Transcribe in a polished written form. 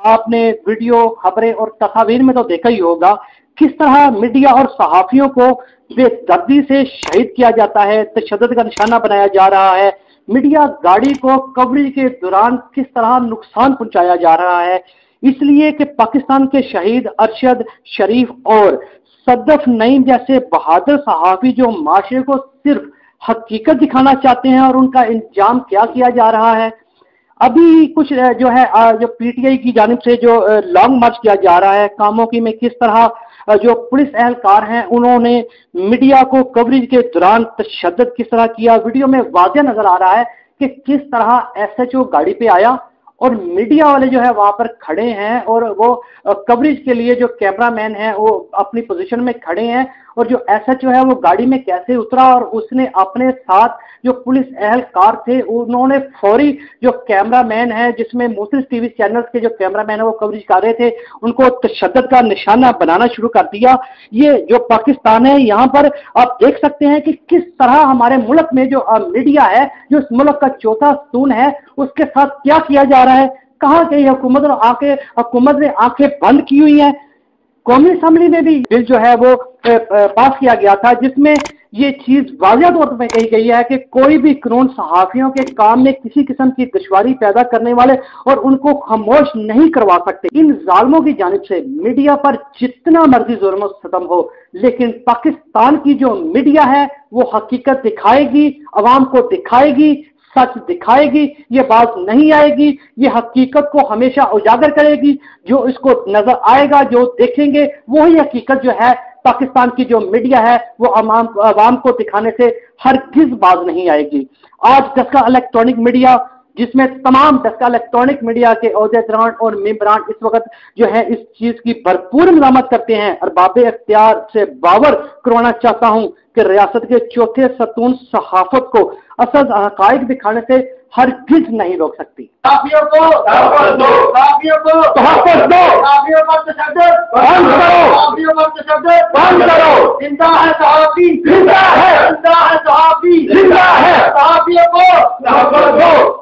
आपने वीडियो, खबरें और तस्वीर में तो देखा ही होगा किस तरह मीडिया और सहाफियों को बेदर्दी से शहीद किया जाता है, तशद्दुद का निशाना बनाया जा रहा है। मीडिया गाड़ी को कवरेज के दौरान किस तरह नुकसान पहुंचाया जा रहा है, इसलिए कि पाकिस्तान के शहीद अरशद शरीफ और सदफ नईम जैसे बहादुर सहाफी जो माशरे को सिर्फ हकीकत दिखाना चाहते हैं और उनका इंतजाम क्या किया जा रहा है। अभी कुछ जो है जो पीटीआई की जानिब से जो लॉन्ग मार्च किया जा रहा है कामों की में किस तरह जो पुलिस एहलकार हैं उन्होंने मीडिया को कवरेज के दौरान तशद्दुद किस तरह किया, वीडियो में वाज़ेह नजर आ रहा है कि किस तरह एसएचओ गाड़ी पे आया और मीडिया वाले जो है वहां पर खड़े हैं और वो कवरेज के लिए जो कैमरामैन है वो अपनी पोजीशन में खड़े हैं और जो एसएचओ है वो गाड़ी में कैसे उतरा और उसने अपने साथ जो पुलिस एहलकार थे उन्होंने फौरी जो कैमरामैन है जिसमें मुख्तलिफ टीवी चैनल्स के जो कैमरामैन है वो कवरेज कर रहे थे उनको तशद्दुद का निशाना बनाना शुरू कर दिया। ये जो पाकिस्तान है यहाँ पर आप देख सकते हैं कि किस तरह हमारे मुल्क में जो मीडिया है जो इस मुल्क का चौथा स्तून है उसके साथ क्या किया जा रहा है। कहाँ गई हुकूमत ने आंखें बंद की हुई है। कौमी असम्बली में भी बिल जो है वो पास किया गया था जिसमें ये चीज वाज़ेह तौर पर कही गई है कि कोई भी कानून सहाफियों के काम में किसी किस्म की दुश्वारी पैदा करने वाले और उनको खामोश नहीं करवा सकते। इन जालिमों की जानिब से मीडिया पर जितना मर्जी जुल्म सितम हो लेकिन पाकिस्तान की जो मीडिया है वो हकीकत दिखाएगी, अवाम को दिखाएगी, सच दिखाएगी, ये बात नहीं आएगी, ये हकीकत को हमेशा उजागर करेगी। जो इसको नजर आएगा, जो देखेंगे वही हकीकत जो है पाकिस्तान की जो मीडिया है वो अवाम को दिखाने से हरगिज बाज नहीं आएगी। आज दस्का इलेक्ट्रॉनिक मीडिया जिसमें तमाम दस्का इलेक्ट्रॉनिक मीडिया के ओहदेदारान और मेंबरान इस वक्त जो है इस चीज की भरपूर मज़ामत करते हैं और बाबे अख्तियार से बावर करवाना चाहता हूं कि रियासत के चौथे सतून सहाफत को असल हकायक दिखाने से हरगिज नहीं रोक सकती। काफियों को काफियों को तहफ़्फ़ुज़ दो, काफियों पर तशद्दुद बंद करो, काफियों पर तशद्दुद बंद करो। जिंदा है सहाफी, जिंदा है, जिंदा है सहाफी, जिंदा है। सहाफियों को तहफ़्फ़ुज़ दो।